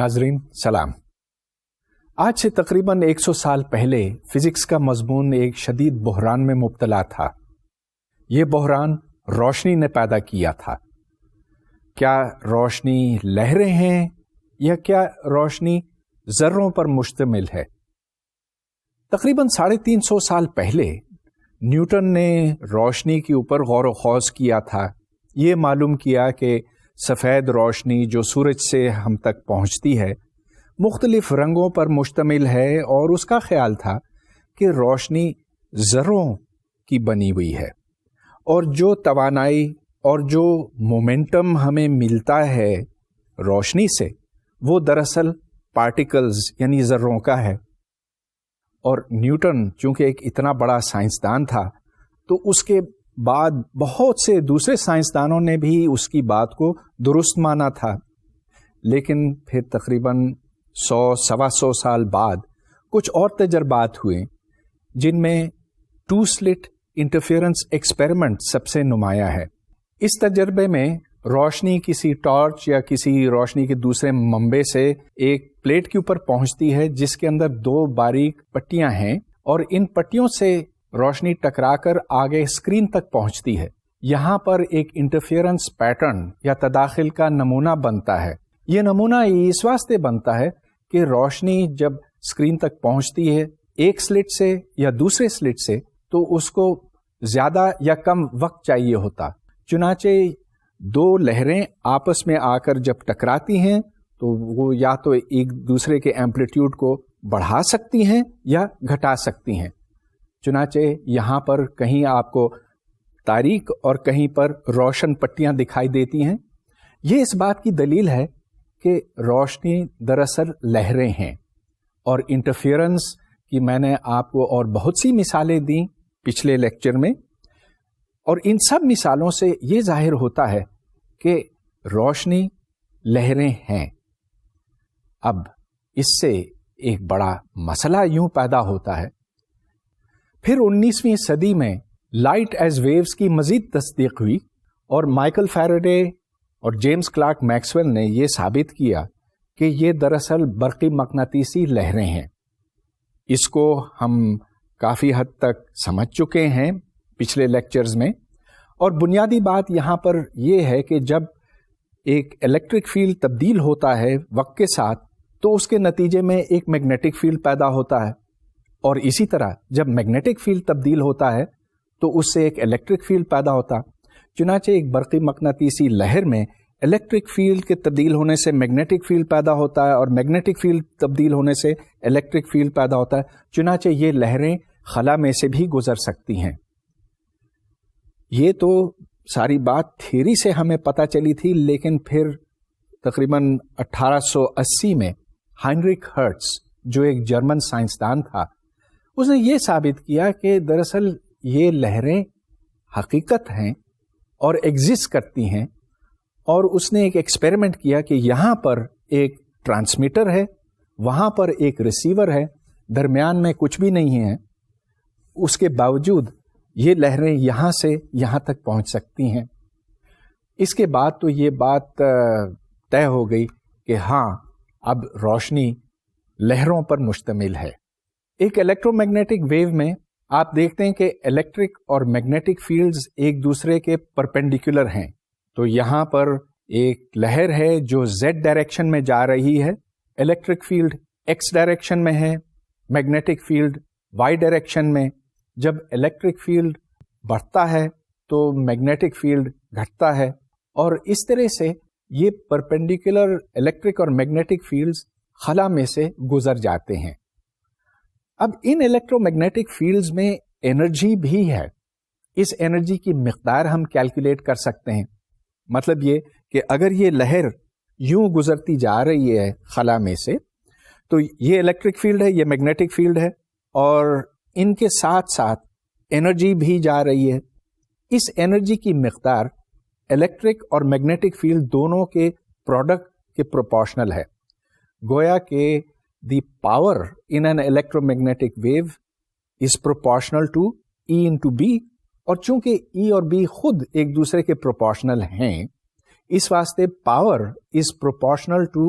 ناظرین سلام. آج سے تقریباً 100 سال پہلے فزکس کا مضمون ایک شدید بحران میں مبتلا تھا. یہ بحران روشنی نے پیدا کیا تھا. کیا روشنی لہریں ہیں یا کیا روشنی ذروں پر مشتمل ہے؟ تقریباً 350 سال پہلے نیوٹن نے روشنی کے اوپر غور و خوض کیا تھا. یہ معلوم کیا کہ سفید روشنی جو سورج سے ہم تک پہنچتی ہے مختلف رنگوں پر مشتمل ہے، اور اس کا خیال تھا کہ روشنی ذروں کی بنی ہوئی ہے، اور جو توانائی اور جو مومنٹم ہمیں ملتا ہے روشنی سے وہ دراصل پارٹیکلز یعنی ذروں کا ہے. اور نیوٹن چونکہ ایک اتنا بڑا سائنسدان تھا تو اس کے بعد بہت سے دوسرے سائنسدانوں نے بھی اس کی بات کو درست مانا تھا. لیکن پھر تقریباً 100-125 سال بعد کچھ اور تجربات ہوئے جن میں 2 slit انٹرفیئرنس ایکسپیریمنٹ سب سے نمایاں ہے. اس تجربے میں روشنی کسی ٹارچ یا کسی روشنی کے دوسرے منبع سے ایک پلیٹ کے اوپر پہنچتی ہے جس کے اندر 2 باریک پٹیاں ہیں، اور ان پٹیوں سے روشنی ٹکرا کر آگے اسکرین تک پہنچتی ہے. یہاں پر ایک انٹرفیئرنس پیٹرن یا تداخل کا نمونہ بنتا ہے. یہ نمونہ اس واسطے بنتا ہے کہ روشنی جب اسکرین تک پہنچتی ہے ایک سلٹ سے یا دوسرے سلٹ سے تو اس کو زیادہ یا کم وقت چاہیے ہوتا. چنانچہ 2 لہریں آپس میں آ کر جب ٹکراتی ہیں تو وہ یا تو ایک دوسرے کے ایمپلیٹیوڈ کو بڑھا سکتی ہیں یا گھٹا سکتی ہیں. چنانچہ یہاں پر کہیں آپ کو تاریک اور کہیں پر روشن پٹیاں دکھائی دیتی ہیں. یہ اس بات کی دلیل ہے کہ روشنی دراصل لہریں ہیں، اور انٹرفیئرنس کی میں نے آپ کو اور بہت سی مثالیں دیں پچھلے لیکچر میں، اور ان سب مثالوں سے یہ ظاہر ہوتا ہے کہ روشنی لہریں ہیں. اب اس سے ایک بڑا مسئلہ یوں پیدا ہوتا ہے. پھر 19ویں صدی میں لائٹ ایز ویوز کی مزید تصدیق ہوئی، اور مائیکل فیراڈے اور جیمز کلارک میکسویل نے یہ ثابت کیا کہ یہ دراصل برقی مقناطیسی لہریں ہیں. اس کو ہم کافی حد تک سمجھ چکے ہیں پچھلے لیکچرز میں، اور بنیادی بات یہاں پر یہ ہے کہ جب ایک الیکٹرک فیلڈ تبدیل ہوتا ہے وقت کے ساتھ تو اس کے نتیجے میں ایک میگنیٹک فیلڈ پیدا ہوتا ہے، اور اسی طرح جب میگنیٹک فیلڈ تبدیل ہوتا ہے تو اس سے ایک الیکٹرک فیلڈ پیدا ہوتا. چنانچہ ایک برقی مقناطیسی لہر میں الیکٹرک فیلڈ کے تبدیل ہونے سے میگنیٹک فیلڈ پیدا ہوتا ہے، اور میگنیٹک فیلڈ تبدیل ہونے سے الیکٹرک فیلڈ پیدا ہوتا ہے. چنانچہ یہ لہریں خلا میں سے بھی گزر سکتی ہیں. یہ تو ساری بات تھیوری سے ہمیں پتہ چلی تھی، لیکن پھر تقریباً 1880 میں ہائنریک ہرٹز جو ایک جرمن سائنسدان تھا اس نے یہ ثابت کیا کہ دراصل یہ لہریں حقیقت ہیں اور ایگزسٹ کرتی ہیں. اور اس نے ایک ایکسپیریمنٹ کیا کہ یہاں پر ایک ٹرانسمیٹر ہے، وہاں پر ایک ریسیور ہے، درمیان میں کچھ بھی نہیں ہے، اس کے باوجود یہ لہریں یہاں سے یہاں تک پہنچ سکتی ہیں. اس کے بعد تو یہ بات طے ہو گئی کہ ہاں اب روشنی لہروں پر مشتمل ہے. ایک الیکٹرو میگنیٹک ویو میں آپ دیکھتے ہیں کہ الیکٹرک اور میگنیٹک فیلڈز ایک دوسرے کے پرپینڈیکولر ہیں. تو یہاں پر ایک لہر ہے جو زیڈ ڈائریکشن میں جا رہی ہے، الیکٹرک فیلڈ ایکس ڈائریکشن میں ہے، میگنیٹک فیلڈ وائی ڈائریکشن میں. جب الیکٹرک فیلڈ بڑھتا ہے تو میگنیٹک فیلڈ گھٹتا ہے، اور اس طرح سے یہ پرپینڈیکولر الیکٹرک اور میگنیٹک فیلڈز خلا میں سے گزر جاتے ہیں. اب ان الیکٹرو میگنیٹک فیلڈز میں انرجی بھی ہے. اس انرجی کی مقدار ہم کیلکولیٹ کر سکتے ہیں. مطلب یہ کہ اگر یہ لہر یوں گزرتی جا رہی ہے خلا میں سے تو یہ الیکٹرک فیلڈ ہے، یہ میگنیٹک فیلڈ ہے، اور ان کے ساتھ ساتھ انرجی بھی جا رہی ہے. اس انرجی کی مقدار الیکٹرک اور میگنیٹک فیلڈ دونوں کے پروڈکٹ کے پروپورشنل ہے. گویا کہ the power in an electromagnetic wave is proportional to E into B، اور چونکہ E اور B خود ایک دوسرے کے پروپورشنل ہیں اس واسطے پاور از پروپورشنل ٹو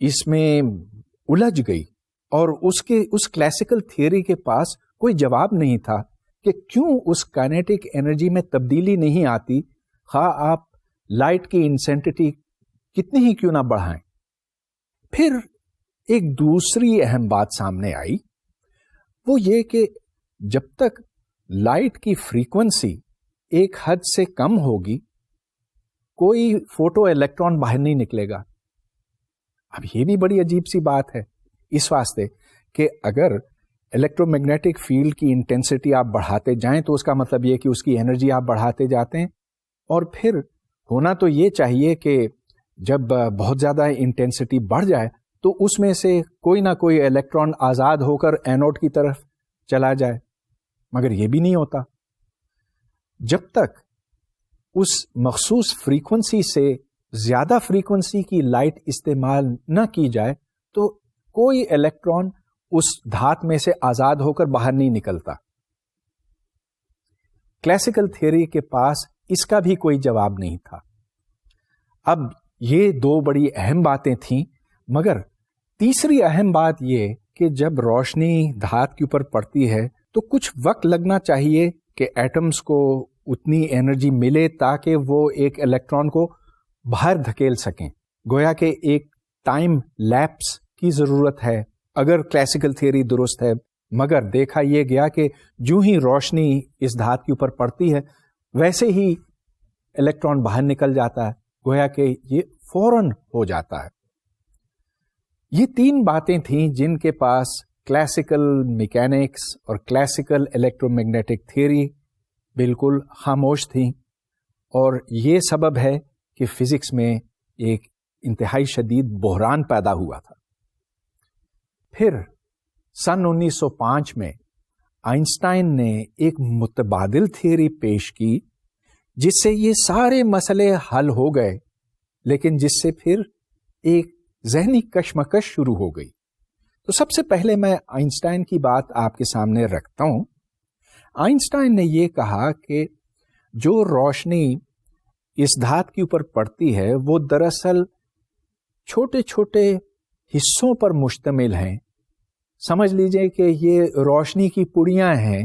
اس میں الجھ گئی اور اس کلاسیکل تھیوری کے پاس کوئی جواب نہیں تھا کہ کیوں اس کائنیٹک انرجی میں تبدیلی نہیں آتی، خواہ آپ لائٹ کی انٹینسٹی کتنی ہی کیوں نہ بڑھائیں۔ پھر ایک دوسری اہم بات سامنے آئی، وہ یہ کہ جب تک لائٹ کی فریکوینسی ایک حد سے کم ہوگی کوئی فوٹو الیکٹران باہر نہیں نکلے گا۔ اب یہ بھی بڑی عجیب سی بات ہے اس واسطے کہ اگر الیکٹرو میگنیٹک فیلڈ کی انٹینسٹی آپ بڑھاتے جائیں تو اس کا مطلب یہ کہ اس کی انرجی آپ بڑھاتے جاتے ہیں، اور پھر ہونا تو یہ چاہیے کہ جب بہت زیادہ انٹینسٹی بڑھ جائے تو اس میں سے کوئی نہ کوئی الیکٹران آزاد ہو کر اینوڈ کی طرف چلا جائے، مگر یہ بھی نہیں ہوتا۔ جب تک اس مخصوص فریکوینسی سے زیادہ فریکوینسی کی لائٹ استعمال نہ کی جائے تو کوئی الیکٹران اس دھات میں سے آزاد ہو کر باہر نہیں نکلتا۔ کلاسیکل تھیوری کے پاس اس کا بھی کوئی جواب نہیں تھا۔ اب یہ دو بڑی اہم باتیں تھیں، مگر تیسری اہم بات یہ کہ جب روشنی دھات کے اوپر پڑتی ہے تو کچھ وقت لگنا چاہیے کہ ایٹمز کو اتنی انرجی ملے تاکہ وہ ایک الیکٹران کو باہر دھکیل سکیں، گویا کہ ایک ٹائم لیپس کی ضرورت ہے اگر کلاسیکل تھیوری درست ہے۔ مگر دیکھا یہ گیا کہ جو ہی روشنی اس دھات کے اوپر پڑتی ہے ویسے ہی الیکٹران باہر نکل جاتا ہے، گویا کہ یہ فوراً ہو جاتا ہے۔ یہ تین باتیں تھیں جن کے پاس کلاسیکل میکینکس اور کلاسیکل الیکٹرو میگنیٹک تھیوری بالکل خاموش تھیں، اور یہ سبب ہے کہ فزکس میں ایک انتہائی شدید بحران پیدا ہوا تھا۔ پھر سن 1905 میں آئنسٹائن نے ایک متبادل تھیوری پیش کی جس سے یہ سارے مسئلے حل ہو گئے، لیکن جس سے پھر ایک ذہنی کشمکش شروع ہو گئی۔ تو سب سے پہلے میں آئنسٹائن کی بات آپ کے سامنے رکھتا ہوں۔ آئنسٹائن نے یہ کہا کہ جو روشنی اس دھات کے اوپر پڑتی ہے وہ دراصل چھوٹے چھوٹے حصوں پر مشتمل ہیں۔ سمجھ لیجئے کہ یہ روشنی کی پڑیاں ہیں،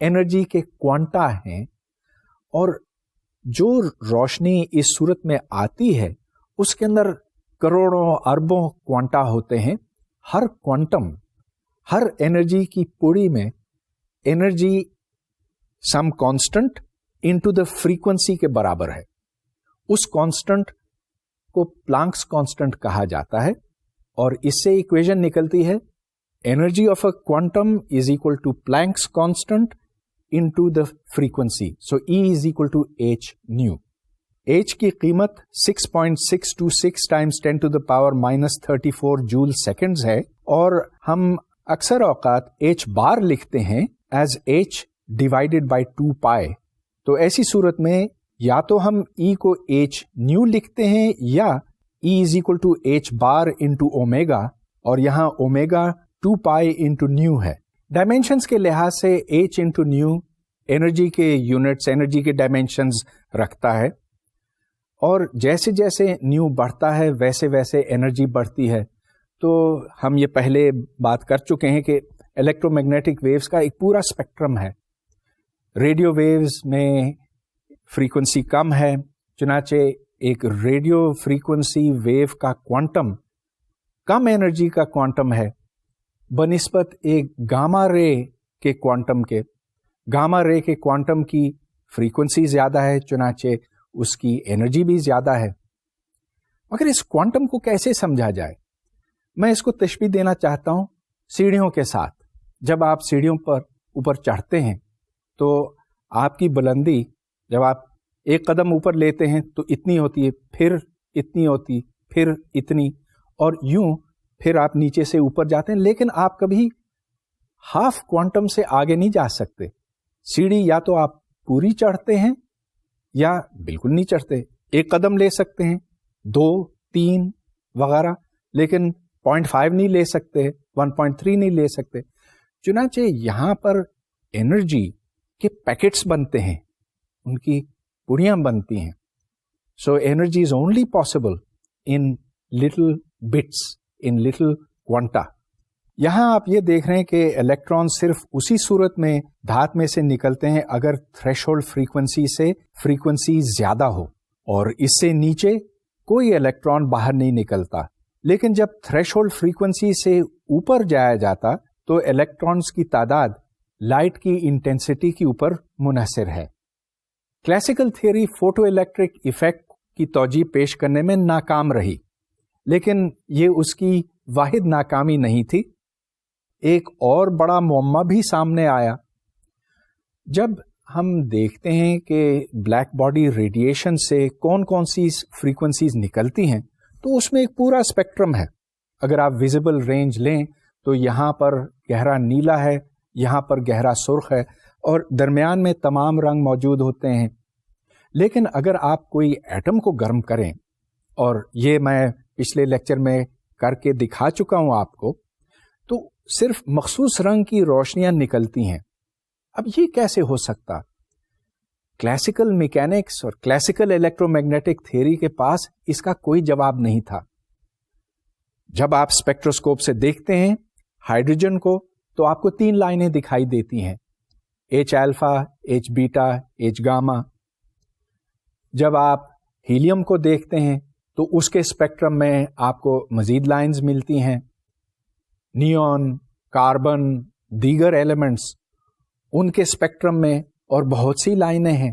انرجی کے کوانٹا ہیں، اور جو روشنی اس صورت میں آتی ہے اس کے اندر کروڑوں اربوں کوانٹا ہوتے ہیں۔ ہر کوانٹم، ہر انرجی کی پڑی میں energy some constant into the frequency کے برابر ہے۔ اس کانسٹنٹ کو پلانکس کانسٹنٹ کہا جاتا ہے، اور اس سے ایکویژن نکلتی ہے energy of a quantum is equal to Planck's constant into the frequency, so E is equal to H nu. H کی قیمت 6.626 ٹائمز 10 ٹو دا پاور -34 جول سیکنڈز ہے، اور ہم اکثر اوقات ایچ بار لکھتے ہیں ایز ایچ ڈیوائڈیڈ بائی 2 پائے۔ تو ایسی صورت میں یا تو ہم E کو ایچ نیو لکھتے ہیں یا E is equal to H bar into omega, اور یہاں اومیگا 2 پائے انٹو نیو ہے۔ ڈائمینشنز کے لحاظ سے ایچ انٹو نیو انرجی کے یونٹس، انرجی کے ڈائمینشنز رکھتا ہے، اور جیسے جیسے نیو بڑھتا ہے ویسے ویسے انرجی بڑھتی ہے۔ تو ہم یہ پہلے بات کر چکے ہیں کہ الیکٹرو میگنیٹک ویوز کا ایک پورا اسپیکٹرم ہے۔ ریڈیو ویوز میں فریکوینسی کم ہے، چنانچہ ایک ریڈیو فریکوینسی ویو کا کوانٹم کم انرجی کا کوانٹم ہے بنسبت ایک گاما رے کے کوانٹم کے۔ گاما رے کے کوانٹم کی فریکوینسی زیادہ ہے، چنانچہ اس کی انرجی بھی زیادہ ہے۔ مگر اس کوانٹم کو کیسے سمجھا جائے؟ میں اس کو تشبیہ دینا چاہتا ہوں سیڑھیوں کے ساتھ۔ جب آپ سیڑھیوں پر اوپر چڑھتے ہیں تو آپ کی بلندی، جب آپ ایک قدم اوپر لیتے ہیں تو اتنی ہوتی ہے، پھر اتنی ہوتی، پھر اتنی، اور یوں پھر آپ نیچے سے اوپر جاتے ہیں، لیکن آپ کبھی ہاف کوانٹم سے آگے نہیں جا سکتے۔ سیڑھی یا تو آپ پوری چڑھتے ہیں یا بالکل نہیں چڑھتے۔ ایک قدم لے سکتے ہیں، 2، 3 وغیرہ، لیکن 0.5 نہیں لے سکتے، 1.3 نہیں لے سکتے۔ چنانچہ یہاں پر انرجی کے پیکٹس بنتے ہیں، ان کی پڑیاں بنتی ہیں۔ So energy is only possible in little bits in little quanta. یہاں آپ یہ دیکھ رہے ہیں کہ الیکٹران صرف اسی صورت میں دھات میں سے نکلتے ہیں اگر تھریش ہولڈ فریکوینسی سے فریکوینسی زیادہ ہو، اور اس سے نیچے کوئی الیکٹران باہر نہیں نکلتا. لیکن جب تھریش ہولڈ فریکوینسی سے اوپر جایا جاتا تو الیکٹرانز کی تعداد لائٹ کی انٹینسٹی کے اوپر منحصر ہے. Classical theory photo electric effect کی توجیہ پیش کرنے میں ناکام رہی، لیکن یہ اس کی واحد ناکامی نہیں تھی. ایک اور بڑا معمہ بھی سامنے آیا. جب ہم دیکھتے ہیں کہ بلیک باڈی ریڈیشن سے کون کون سی فریکوینسیز نکلتی ہیں تو اس میں ایک پورا اسپیکٹرم ہے. اگر آپ ویزیبل رینج لیں تو یہاں پر گہرا نیلا ہے، یہاں پر گہرا سرخ ہے، اور درمیان میں تمام رنگ موجود ہوتے ہیں. لیکن اگر آپ کوئی ایٹم کو گرم کریں، اور یہ میں پچھلے لیکچر میں کر کے دکھا چکا ہوں آپ کو، تو صرف مخصوص رنگ کی روشنیاں نکلتی ہیں. اب یہ کیسے ہو سکتا؟ کلاسیکل میکینکس اور کلاسیکل الیکٹرو میگنیٹک تھیوری کے پاس اس کا کوئی جواب نہیں تھا. جب آپ اسپیکٹروسکوپ سے دیکھتے ہیں ہائیڈروجن کو تو آپ کو 3 لائنیں دکھائی دیتی ہیں، ایچ الفا، ایچ بیٹا، ایچ گاما. جب آپ ہیلیم کو دیکھتے ہیں تو اس کے اسپیکٹرم میں آپ کو مزید لائنز ملتی ہیں. نیون، کاربن، دیگر ایلیمنٹس، ان کے اسپیکٹرم میں اور بہت سی لائنیں ہیں.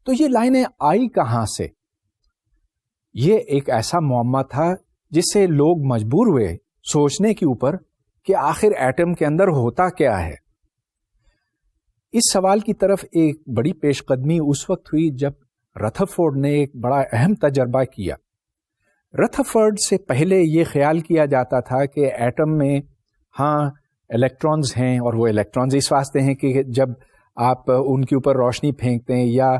تو یہ لائنیں آئی کہاں سے؟ یہ ایک ایسا معمہ تھا جس سے لوگ مجبور ہوئے سوچنے کے اوپر کہ آخر ایٹم کے اندر ہوتا کیا ہے. اس سوال کی طرف ایک بڑی پیش قدمی اس وقت ہوئی جب رتھرفورڈ نے ایک بڑا اہم تجربہ کیا. رتھرفورڈ سے پہلے یہ خیال کیا جاتا تھا کہ ایٹم میں ہاں الیکٹرانز ہیں، اور وہ الیکٹرانز اس واسطے ہیں کہ جب آپ ان کے اوپر روشنی پھینکتے ہیں یا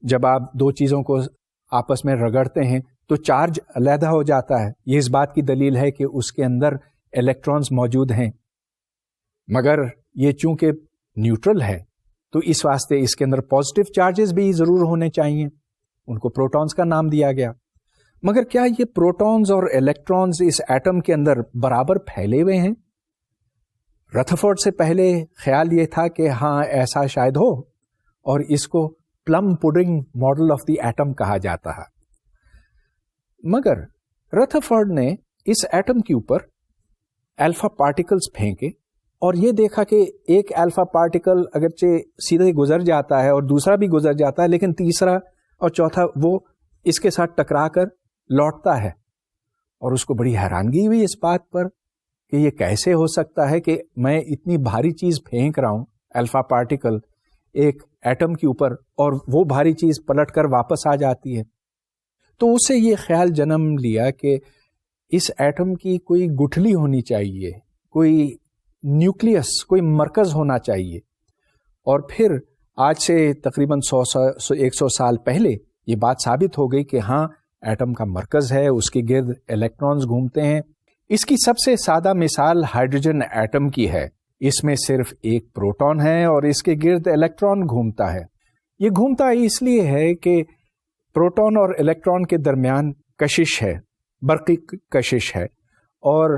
جب آپ دو چیزوں کو آپس میں رگڑتے ہیں تو چارج علیحدہ ہو جاتا ہے. یہ اس بات کی دلیل ہے کہ اس کے اندر الیکٹرانز موجود ہیں. مگر یہ چونکہ نیوٹرل ہے تو اس واسطے اس کے اندر پازیٹیو چارجز بھی ضرور ہونے چاہیے، ان کو پروٹونز کا نام دیا گیا. مگر کیا یہ پروٹونز اور الیکٹرانز اس ایٹم کے اندر برابر پھیلے ہوئے ہیں؟ رتھرفورڈ سے پہلے خیال یہ تھا کہ ہاں ایسا شاید ہو، اور اس کو plum pudding model of the atom کہا جاتا ہے. مگر رتھرفورڈ نے اس ایٹم کے اوپر الفا پارٹیکلز پھینکے اور یہ دیکھا کہ ایک الفا پارٹیکل اگرچہ سیدھے گزر جاتا ہے اور دوسرا بھی گزر جاتا ہے، لیکن تیسرا اور چوتھا وہ اس کے ساتھ ٹکرا کر لوٹتا ہے. اور اس کو بڑی حیرانگی ہوئی اس بات پر کہ یہ کیسے ہو سکتا ہے کہ میں اتنی بھاری چیز پھینک رہا ہوں، الفا پارٹیکل، ایک ایٹم کے اوپر، اور وہ بھاری چیز پلٹ کر واپس آ جاتی ہے. تو اسے یہ خیال جنم لیا کہ اس ایٹم کی کوئی گٹھلی ہونی چاہیے، کوئی نیوکلیس، کوئی مرکز ہونا چاہیے. اور پھر آج سے تقریباً 100 سال پہلے یہ بات ثابت ہو گئی کہ ہاں ایٹم کا مرکز ہے، اس کے گرد الیکٹرانز گھومتے ہیں. اس کی سب سے سادہ مثال ہائیڈروجن ایٹم کی ہے. اس میں صرف ایک پروٹون ہے اور اس کے گرد الیکٹران گھومتا ہے. یہ گھومتا اس لیے ہے کہ پروٹون اور الیکٹران کے درمیان کشش ہے، برقی کشش ہے، اور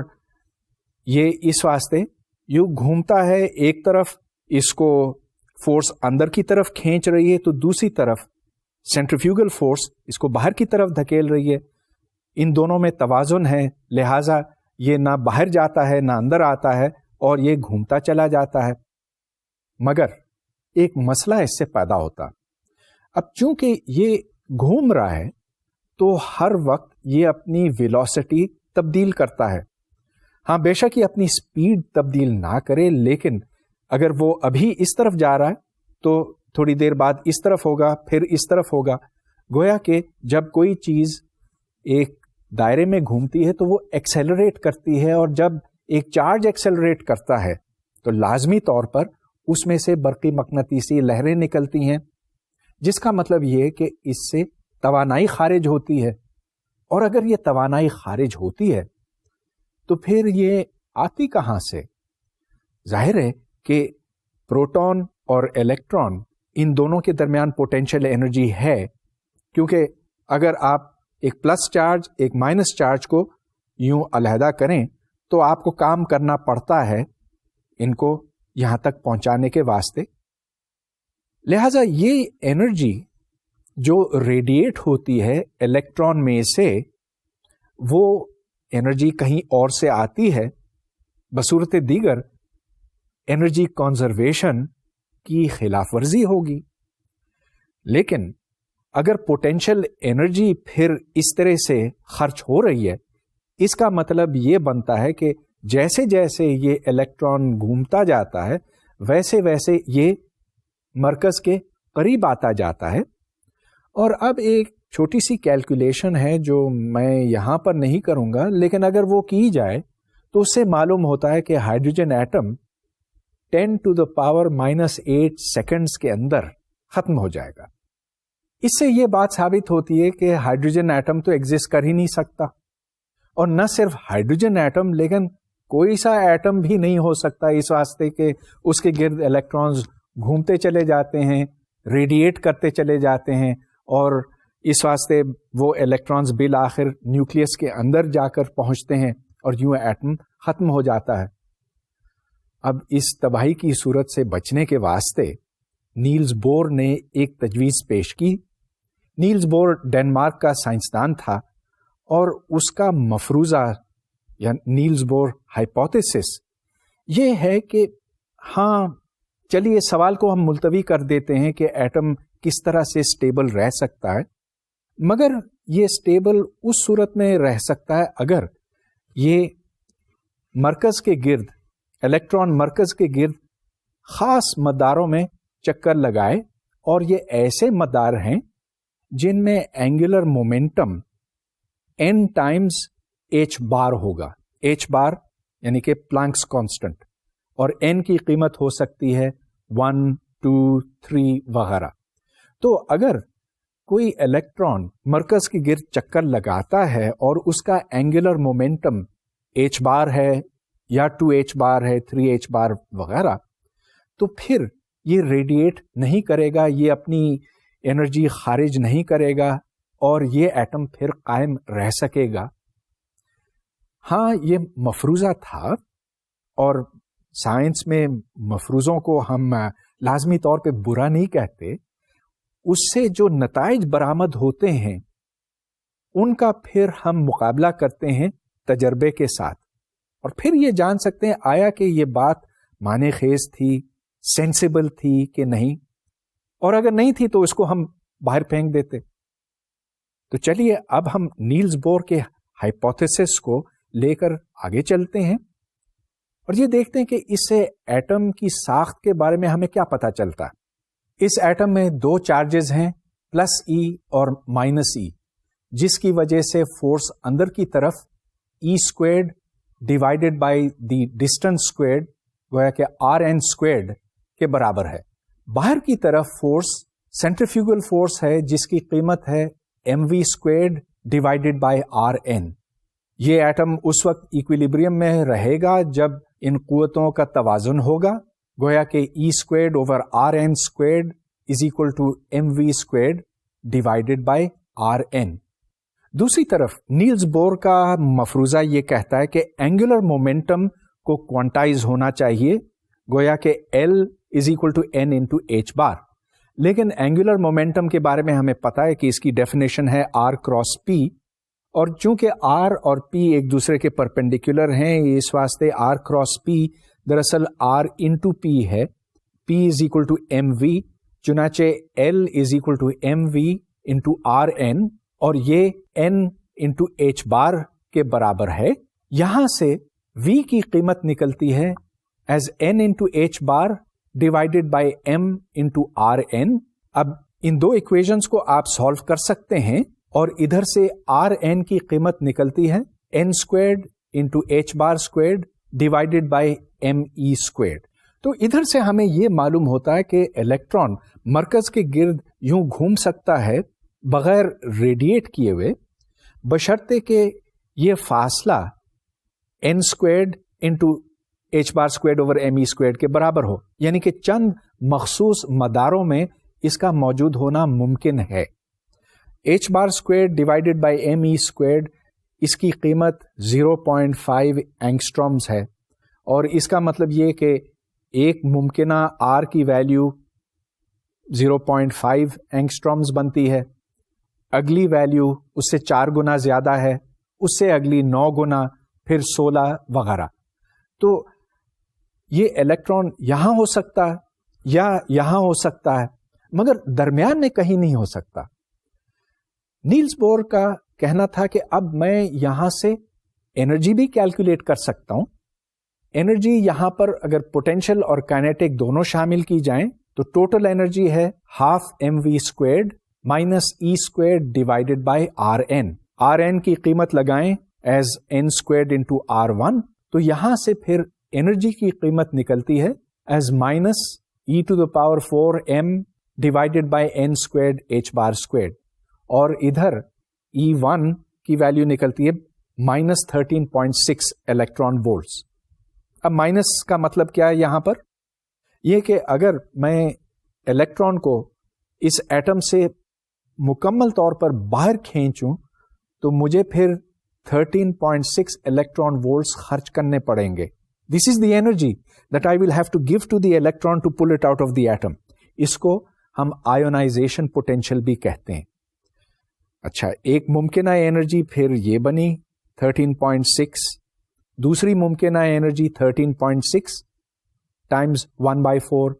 یہ اس واسطے یوں گھومتا ہے. ایک طرف اس کو فورس اندر کی طرف کھینچ رہی ہے تو دوسری طرف سینٹریفیوگل فورس اس کو باہر کی طرف دھکیل رہی ہے. ان دونوں میں توازن ہے، لہذا یہ نہ باہر جاتا ہے نہ اندر آتا ہے اور یہ گھومتا چلا جاتا ہے. مگر ایک مسئلہ اس سے پیدا ہوتا. اب چونکہ یہ گھوم رہا ہے تو ہر وقت یہ اپنی ویلوسٹی تبدیل کرتا ہے. ہاں بے شک یہ اپنی سپیڈ تبدیل نہ کرے، لیکن اگر وہ ابھی اس طرف جا رہا ہے تو تھوڑی دیر بعد اس طرف ہوگا، پھر اس طرف ہوگا. گویا کہ جب کوئی چیز ایک دائرے میں گھومتی ہے تو وہ ایکسیلریٹ کرتی ہے، اور جب ایک چارج ایکسیلریٹ کرتا ہے تو لازمی طور پر اس میں سے برقی مقناطیسی لہریں نکلتی ہیں، جس کا مطلب یہ ہے کہ اس سے توانائی خارج ہوتی ہے. اور اگر یہ توانائی خارج ہوتی ہے تو پھر یہ آتی کہاں سے؟ ظاہر ہے کہ پروٹون اور الیکٹران ان دونوں کے درمیان پوٹینشیل انرجی ہے، کیونکہ اگر آپ ایک پلس چارج ایک مائنس چارج کو یوں علیحدہ کریں تو آپ کو کام کرنا پڑتا ہے ان کو یہاں تک پہنچانے کے واسطے. لہذا یہ انرجی جو ریڈیٹ ہوتی ہے الیکٹران میں سے، وہ انرجی کہیں اور سے آتی ہے. بصورت دیگر انرجی کنزرویشن کی خلاف ورزی ہوگی. لیکن اگر پوٹینشیل انرجی پھر اس طرح سے خرچ ہو رہی ہے، اس کا مطلب یہ بنتا ہے کہ جیسے جیسے یہ الیکٹران گھومتا جاتا ہے ویسے ویسے یہ مرکز کے قریب آتا جاتا ہے. اور اب ایک چھوٹی سی کیلکولیشن ہے جو میں یہاں پر نہیں کروں گا، لیکن اگر وہ کی جائے تو اس سے معلوم ہوتا ہے کہ ہائیڈروجن ایٹم 10⁻⁻8 سیکنڈز کے اندر ختم ہو جائے گا. اس سے یہ بات ثابت ہوتی ہے کہ ہائیڈروجن ایٹم تو ایگزسٹ کر ہی نہیں سکتا. اور نہ صرف ہائیڈروجن ایٹم، لیکن کوئی سا ایٹم بھی نہیں ہو سکتا، اس واسطے کہ اس کے گرد الیکٹرانز گھومتے چلے جاتے ہیں، ریڈیٹ کرتے چلے جاتے ہیں، اور اس واسطے وہ الیکٹرانز بالآخر نیوکلیس کے اندر جا کر پہنچتے ہیں اور یوں ایٹم ختم ہو جاتا ہے. اب اس تباہی کی صورت سے بچنے کے واسطے نیلز بور نے ایک تجویز پیش کی. نیلز بور ڈنمارک کا سائنسدان تھا، اور اس کا مفروضہ یا نیلز بور ہائپوتھیسس یہ ہے کہ ہاں چلیے سوال کو ہم ملتوی کر دیتے ہیں کہ ایٹم کس طرح سے اسٹیبل رہ سکتا ہے، مگر یہ اسٹیبل اس صورت میں رہ سکتا ہے اگر یہ مرکز کے گرد، الیکٹران مرکز کے گرد خاص مداروں میں چکر لگائے، اور یہ ایسے مدار ہیں جن میں Angular momentum n Times h بار ہوگا. h بار یعنی کہ پلانکس کانسٹنٹ، اور n کی قیمت ہو سکتی ہے 1 2 3 وغیرہ. تو اگر کوئی الیکٹران مرکز کے گرد چکر لگاتا ہے اور اس کا اینگولر مومنٹم h بار ہے یا 2h بار ہے 3h بار وغیرہ، تو پھر یہ ریڈیٹ نہیں کرے گا، یہ اپنی انرجی خارج نہیں کرے گا، اور یہ ایٹم پھر قائم رہ سکے گا. ہاں یہ مفروضہ تھا، اور سائنس میں مفروضوں کو ہم لازمی طور پہ برا نہیں کہتے. اس سے جو نتائج برآمد ہوتے ہیں ان کا پھر ہم مقابلہ کرتے ہیں تجربے کے ساتھ، اور پھر یہ جان سکتے ہیں آیا کہ یہ بات معنی خیز تھی، سینسیبل تھی کہ نہیں، اور اگر نہیں تھی تو اس کو ہم باہر پھینک دیتے. تو چلیے اب ہم نیلز بور کے ہائپوتھیسس کو لے کر آگے چلتے ہیں، اور یہ دیکھتے ہیں کہ اس سے ایٹم کی ساخت کے بارے میں ہمیں کیا پتا چلتا ہے. اس ایٹم میں 2 چارجز ہیں، پلس ای اور مائنس ای، جس کی وجہ سے فورس اندر کی طرف E² divided by the distance squared گویا کہ RN² کے برابر ہے. باہر کی طرف فورس سینٹریفیوگل فورس ہے جس کی قیمت ہے mv² ڈیوائڈیڈ بائی RN. یہ ایٹم اس وقت ایکویلیبریم میں رہے گا جب ان قوتوں کا توازن ہوگا، گویا کہ E²/RN² is equal to mv² divided by RN. دوسری طرف نیلز بور کا مفروضہ یہ کہتا ہے کہ اینگولر مومنٹم کو کوانٹائز ہونا چاہیے، گویا کہ L is equal to n into h bar. لیکن اینگولر مومنٹم کے بارے میں ہمیں پتا ہے کہ اس کی ڈیفینیشن ہے R کراس P، اور چونکہ R اور P ایک دوسرے کے پرپینڈیکولر ہیں، اس واسطے R کراس P دراصل R انٹو P ہے. P is equal to mv، چنانچہ L is equal to mv into RN، اور یہ n انٹو h بار کے برابر ہے. یہاں سے v کی قیمت نکلتی ہے as n into h bar divided by m into RN. اب ان دو ایکویشنز کو آپ سالو کر سکتے ہیں، اور ادھر سے RN کی قیمت نکلتی ہے n² into h bar squared divided by me². تو ادھر سے ہمیں یہ معلوم ہوتا ہے کہ الیکٹران مرکز کے گرد یوں گھوم سکتا ہے بغیر ریڈیٹ کیے ہوئے، بشرطے کہ یہ فاصلہ n² انٹو h بار اسکوئرڈ اوور me² کے برابر ہو، یعنی کہ چند مخصوص مداروں میں اس کا موجود ہونا ممکن ہے. h bar squared divided by me² اس کی قیمت 0.5 اینگسٹرامز ہے، اور اس کا مطلب یہ کہ ایک ممکنہ آر کی ویلیو 0.5 اینگسٹرامز بنتی ہے، اگلی ویلیو اس سے 4 گنا زیادہ ہے، اس سے اگلی 9 گنا، پھر 16 وغیرہ. تو یہ الیکٹران یہاں ہو سکتا ہے یا یہاں ہو سکتا ہے، مگر درمیان میں کہیں نہیں ہو سکتا. نیلس بور کا کہنا تھا کہ اب میں یہاں سے انرجی بھی کیلکولیٹ کر سکتا ہوں. انرجی یہاں پر اگر پوٹینشیل اور کائنیٹک دونوں شامل کی جائیں تو ٹوٹل انرجی ہے ½ mv² - divided by Rn. Rn کی قیمت لگائیں ایز n² into R1، تو یہاں سے پھر انرجی کی قیمت نکلتی ہے as -e⁴ m divided by n² h²، اور ادھر E1 کی ویلیو نکلتی ہے -13.6 الیکٹران وولٹس. اب مائنس کا مطلب کیا ہے یہاں پر؟ یہ کہ اگر میں الیکٹران کو اس ایٹم سے مکمل طور پر باہر کھینچوں تو مجھے پھر 13.6 الیکٹران وولٹس خرچ کرنے پڑیں گے. This is the energy that I will have to give to the electron to pull it out of the atom. اس کو ہم آئونائزیشن پوٹینشیل بھی کہتے ہیں. اچھا، ایک ممکنہ انرجی پھر یہ بنی 13.6، دوسری ممکنہ انرجی 13.6 ٹائمز 1/4،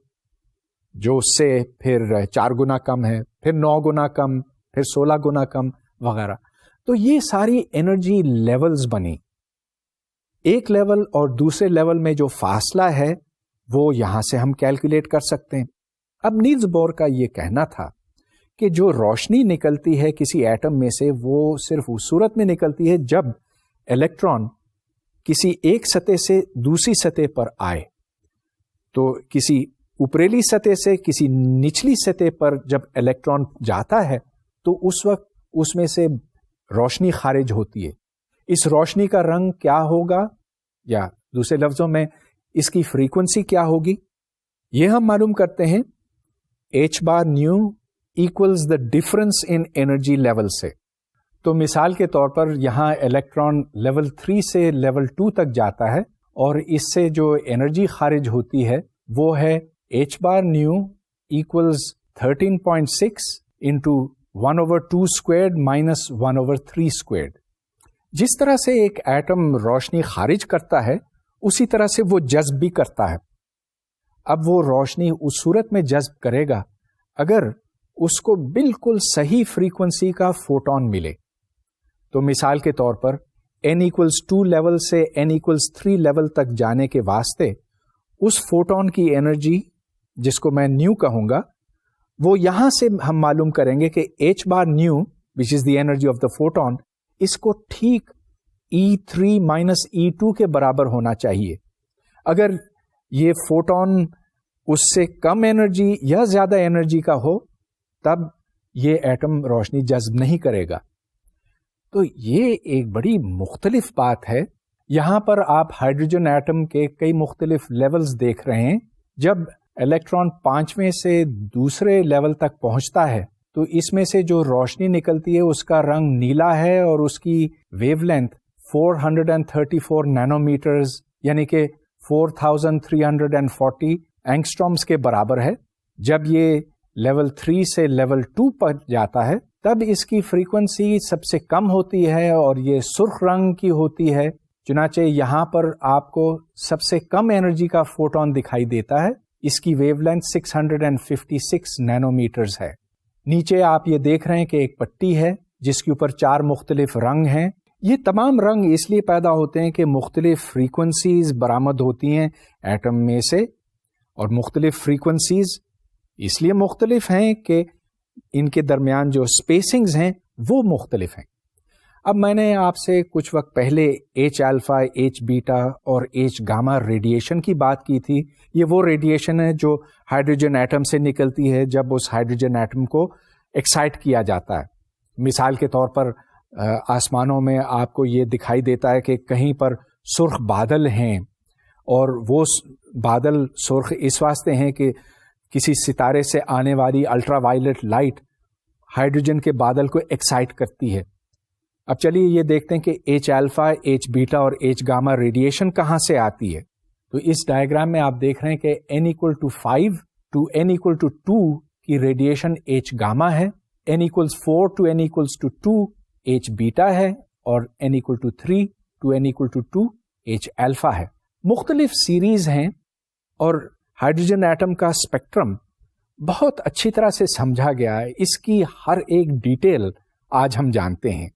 جو اس سے پھر 4 گنا کم ہے، پھر 9 گنا کم، پھر 16 گنا کم وغیرہ. تو یہ ساری انرجی لیولز بنی. ایک لیول اور دوسرے لیول میں جو فاصلہ ہے وہ یہاں سے ہم کیلکولیٹ کر سکتے ہیں. اب نیلس بور کا یہ کہنا تھا کہ جو روشنی نکلتی ہے کسی ایٹم میں سے وہ صرف اس صورت میں نکلتی ہے جب الیکٹران کسی ایک سطح سے دوسری سطح پر آئے. تو کسی اوپریلی سطح سے کسی نچلی سطح پر جب الیکٹران جاتا ہے تو اس وقت اس میں سے روشنی خارج ہوتی ہے. اس روشنی کا رنگ کیا ہوگا، یا دوسرے لفظوں میں اس کی فریکوینسی کیا ہوگی، یہ ہم معلوم کرتے ہیں h⁻νequals the difference in energy level سے. تو مثال کے طور پر یہاں الیکٹران لیول 3 سے لیول 2 تک جاتا ہے، اور اس سے جو انرجی خارج ہوتی ہے وہ ہے h⁻νequals 13.6 into 1/2² minus 1/3². جس طرح سے ایک ایٹم روشنی خارج کرتا ہے اسی طرح سے وہ جذب بھی کرتا ہے. اب وہ روشنی اس صورت میں جذب کرے گا اگر اس کو بالکل صحیح فریکوینسی کا فوٹون ملے. تو مثال کے طور پر n=2 لیول سے n=3 لیول تک جانے کے واسطے اس فوٹون کی انرجی، جس کو میں نیو کہوں گا، وہ یہاں سے ہم معلوم کریں گے کہ h⁻new which is the energy of the photon اس کو ٹھیک E3 minus E2 کے برابر ہونا چاہیے. اگر یہ فوٹون اس سے کم انرجی یا زیادہ انرجی کا ہو تب یہ ایٹم روشنی جذب نہیں کرے گا. تو یہ ایک بڑی مختلف بات ہے. یہاں پر آپ ہائیڈروجن ایٹم کے کئی مختلف لیولز دیکھ رہے ہیں. جب الیکٹران 5ویں سے دوسرے لیول تک پہنچتا ہے تو اس میں سے جو روشنی نکلتی ہے اس کا رنگ نیلا ہے اور اس کی ویو لینتھ 434 نینومیٹرز یعنی کہ 4340 اینگسٹرامز کے برابر ہے. جب یہ لیول 3 سے لیول 2 پر جاتا ہے تب اس کی فریکوینسی سب سے کم ہوتی ہے اور یہ سرخ رنگ کی ہوتی ہے. چنانچہ یہاں پر آپ کو سب سے کم انرجی کا فوٹون دکھائی دیتا ہے. اس کی ویو لینتھ 656 نینومیٹرز ہے. نیچے آپ یہ دیکھ رہے ہیں کہ ایک پٹی ہے جس کے اوپر 4 مختلف رنگ ہیں. یہ تمام رنگ اس لیے پیدا ہوتے ہیں کہ مختلف فریکوینسیز برآمد ہوتی ہیں ایٹم میں سے، اور مختلف فریکوینسیز اس لیے مختلف ہیں کہ ان کے درمیان جو اسپیسنگز ہیں وہ مختلف ہیں. اب میں نے آپ سے کچھ وقت پہلے H-alpha, H-beta اور H-gamma ریڈیشن کی بات کی تھی. یہ وہ ریڈیشن ہے جو ہائیڈروجن ایٹم سے نکلتی ہے جب اس ہائیڈروجن ایٹم کو ایکسائٹ کیا جاتا ہے. مثال کے طور پر آسمانوں میں آپ کو یہ دکھائی دیتا ہے کہ کہیں پر سرخ بادل ہیں، اور وہ بادل سرخ اس واسطے ہیں کہ کسی ستارے سے آنے والی الٹرا وائلٹ لائٹ ہائیڈروجن کے بادل کو ایکسائٹ کرتی ہے. اب چلیے یہ دیکھتے ہیں کہ ایچ الفا، ایچ بیٹا اور ایچ گاما ریڈیشن کہاں سے آتی ہے. تو اس ڈائیگرام میں آپ دیکھ رہے ہیں کہ n=5 to n=2 کی ریڈیشن ایچ گاما ہے, n=4 to n=2 ایچ بیٹا ہے, اور n=3 to n=2 H alpha ہے. مختلف سیریز ہیں اور ہائیڈروجن ایٹم کا اسپیکٹرم بہت اچھی طرح سے سمجھا گیا ہے. اس کی ہر ایک ڈیٹیل آج ہم جانتے ہیں.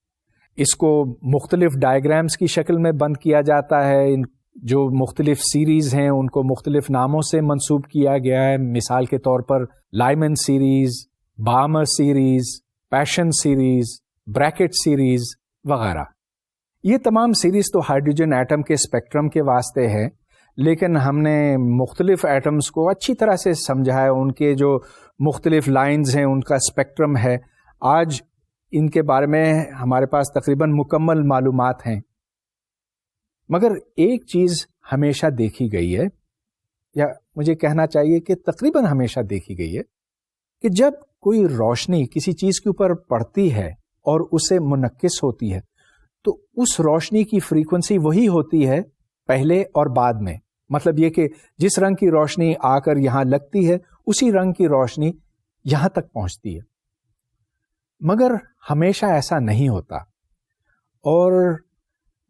اس کو مختلف ڈائیگرامز کی شکل میں بند کیا جاتا ہے. جو مختلف سیریز ہیں ان کو مختلف ناموں سے منسوب کیا گیا ہے. مثال کے طور پر لائمن سیریز، بامر سیریز، پیشن سیریز، بریکٹ سیریز وغیرہ. یہ تمام سیریز تو ہائیڈروجن ایٹم کے اسپیکٹرم کے واسطے ہے، لیکن ہم نے مختلف ایٹمز کو اچھی طرح سے سمجھا ہے. ان کے جو مختلف لائنز ہیں ان کا اسپیکٹرم ہے. آج ان کے بارے میں ہمارے پاس تقریباً مکمل معلومات ہیں. مگر ایک چیز ہمیشہ دیکھی گئی ہے، یا مجھے کہنا چاہیے کہ تقریباً ہمیشہ دیکھی گئی ہے، کہ جب کوئی روشنی کسی چیز کے اوپر پڑتی ہے اور اسے منعکس ہوتی ہے تو اس روشنی کی فریکوینسی وہی ہوتی ہے پہلے اور بعد میں. مطلب یہ کہ جس رنگ کی روشنی آ کر یہاں لگتی ہے اسی رنگ کی روشنی یہاں تک پہنچتی ہے. مگر ہمیشہ ایسا نہیں ہوتا، اور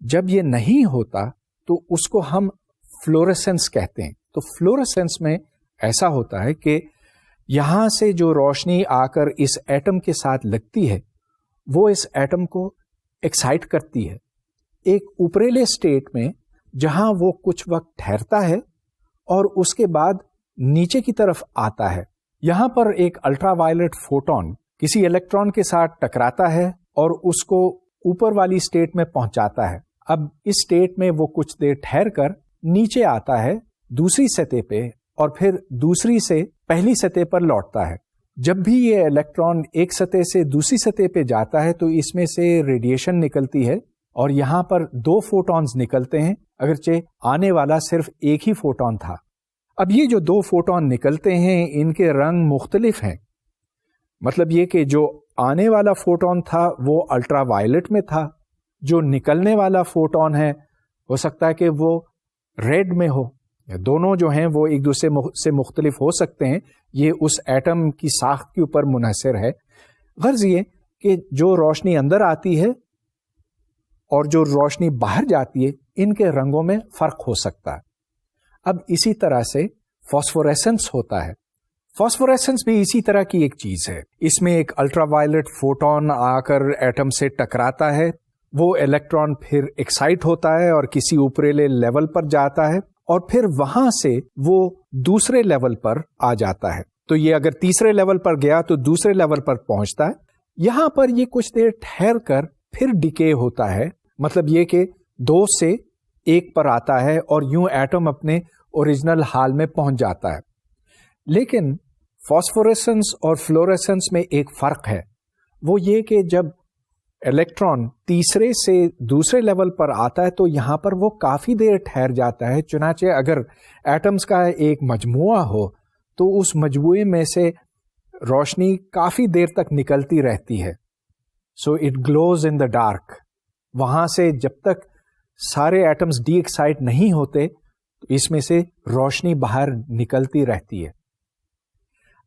جب یہ نہیں ہوتا تو اس کو ہم فلوریسنس کہتے ہیں. تو فلوریسنس میں ایسا ہوتا ہے کہ یہاں سے جو روشنی آ کر اس ایٹم کے ساتھ لگتی ہے وہ اس ایٹم کو ایکسائٹ کرتی ہے ایک اوپریلے اسٹیٹ میں، جہاں وہ کچھ وقت ٹھہرتا ہے اور اس کے بعد نیچے کی طرف آتا ہے. یہاں پر ایک الٹرا وائلٹ فوٹون کسی الیکٹران کے ساتھ ٹکراتا ہے اور اس کو اوپر والی اسٹیٹ میں پہنچاتا ہے. اب اس اسٹیٹ میں وہ کچھ دیر ٹھہر کر نیچے آتا ہے دوسری سطح پہ، اور پھر دوسری سے پہلی سطح پر لوٹتا ہے. جب بھی یہ الیکٹران ایک سطح سے دوسری سطح پہ جاتا ہے تو اس میں سے ریڈیشن نکلتی ہے، اور یہاں پر 2 فوٹونز نکلتے ہیں، اگرچہ آنے والا صرف ایک ہی فوٹون تھا. اب یہ جو 2 فوٹون نکلتے ہیں ان کے رنگ مختلف ہیں. مطلب یہ کہ جو آنے والا فوٹون تھا وہ الٹرا وائلٹ میں تھا، جو نکلنے والا فوٹون ہے ہو سکتا ہے کہ وہ ریڈ میں ہو. دونوں جو ہیں وہ ایک دوسرے سے مختلف ہو سکتے ہیں. یہ اس ایٹم کی ساخت کے اوپر منحصر ہے. غرض یہ کہ جو روشنی اندر آتی ہے اور جو روشنی باہر جاتی ہے ان کے رنگوں میں فرق ہو سکتا ہے. اب اسی طرح سے فاسفوریسنس ہوتا ہے. فاسفوریسنس بھی اسی طرح کی ایک چیز ہے. اس میں ایک الٹرا وائلٹ فوٹون آ کر ایٹم سے ٹکراتا ہے، وہ الیکٹران پھر ایکسائٹ ہوتا ہے اور کسی اوپریلے لیول پر جاتا ہے، اور پھر وہاں سے وہ دوسرے لیول پر آ جاتا ہے. تو یہ اگر تیسرے لیول پر گیا تو دوسرے لیول پر پہنچتا ہے. یہاں پر یہ کچھ دیر ٹھہر کر پھر ڈیکے ہوتا ہے. مطلب یہ کہ 2 سے 1 پر آتا ہے اور یوں ایٹم اپنے اوریجنل حال میں پہنچ جاتا ہے. لیکن فاسفوریسنس اور فلوریسنس میں ایک فرق ہے. وہ یہ کہ جب الیکٹران تیسرے سے دوسرے لیول پر آتا ہے تو یہاں پر وہ کافی دیر ٹھہر جاتا ہے. چنانچہ اگر ایٹمز کا ایک مجموعہ ہو تو اس مجموعے میں سے روشنی کافی دیر تک نکلتی رہتی ہے. So it gloves in the dark. وہاں سے جب تک سارے ایٹمز ڈی ایکسائٹ نہیں ہوتے تو اس میں سے روشنی باہر نکلتی رہتی ہے.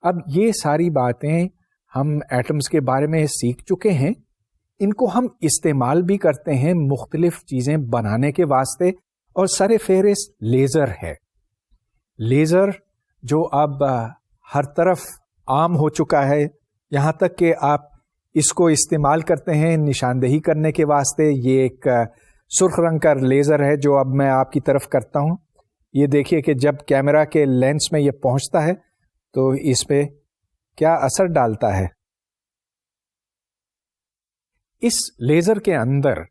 اب یہ ساری باتیں ہم ایٹمز کے بارے میں سیکھ چکے ہیں. ان کو ہم استعمال بھی کرتے ہیں مختلف چیزیں بنانے کے واسطے، اور سر فہرست لیزر ہے. لیزر جو اب ہر طرف عام ہو چکا ہے، یہاں تک کہ آپ اس کو استعمال کرتے ہیں نشاندہی کرنے کے واسطے. یہ ایک سرخ رنگ کا لیزر ہے جو اب میں آپ کی طرف کرتا ہوں. یہ دیکھیے کہ جب کیمرہ کے لینس میں یہ پہنچتا ہے تو اس پہ کیا اثر ڈالتا ہے. اس لیزر کے اندر